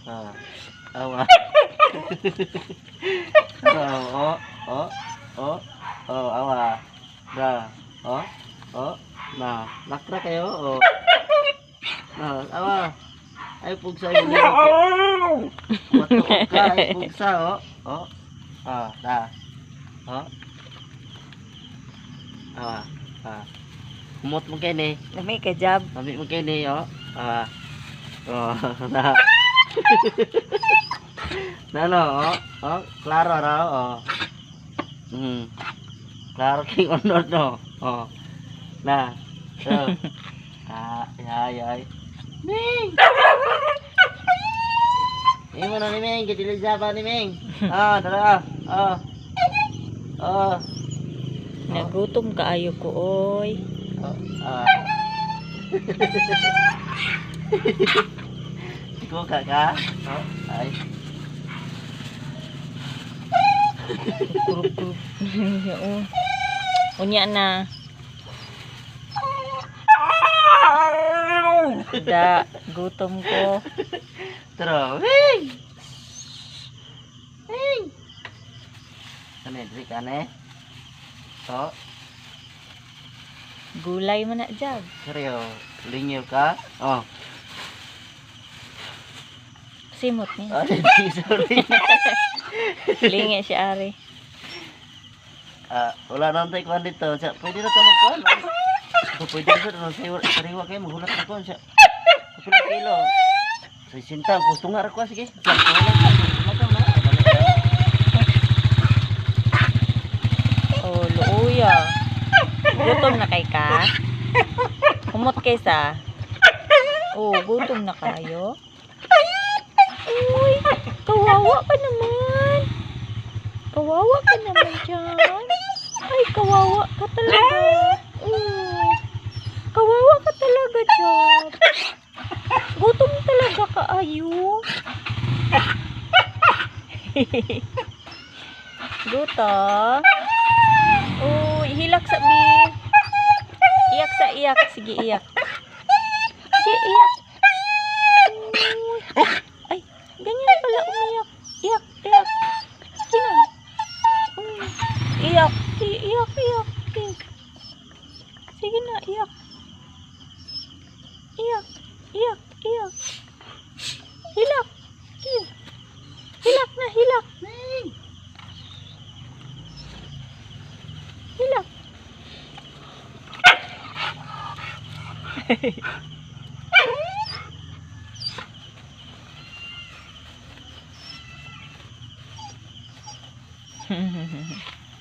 Ah. Awa. Oh, oh, oh, oh, awa. Da. Oh, oh. Na, nakra kayo. Oh. Na, awa. Ay pugsa yung matuog ka, ay pugsa, oh. Oh. Ah, da. Oh. Awa. Ah. Kumot mo kayo ni. Lami ka jab. Kami mo kayo ni, oh. Ah. Oh, na. Na no, oh. Oh, klaro raw, oh. Klaro king honor no. Oh. Na. So. Ay, ay. Ming! Imo na ni Ming, kitilizaba ni Ming. Ah, tara. Ah. Oh. Nagutom kaayo ko oy. Oh. Ah. Ikaw ka? Oh. Ay. Kurup-kurup. Unya na. Da, gutom ko. Tara, Ming! Ming! Kane, diri kane. Oh. Gulay man na jab. Seryo, lingyo ka? Oh. Simot ni. Oh, sorry. Lingi si Ari. Wala nang tayo kuhan dito. Pwede na ito magkuhan. Pwede na ito. Sariwa kayo, magulat na kuhan siya. Kapila kilo. Sa sinta, gusto nga rin sige. Oh, luuya. Gutom na kay ka? Kumot kay sa? Oh, gutom na kayo? Uy, kawawa ka naman. Kawawa ka naman dyan. Ay, kawawa ka talaga. Kawawa ka talaga dyan. Gutom talaga ka, ayo. Gutom. Oh, hilak sa bi. Iyak sa iyak. Sige, iyak. Sige, iyak. Ay, ganyan pala umiyak. Iyak, iyak. Sige na. Iyak, iyak, iyak. Sige na, iyak. Iyak, iyak, iyak. Hilak. Iyak. Hilak na, hilak. Hilak. Hehehe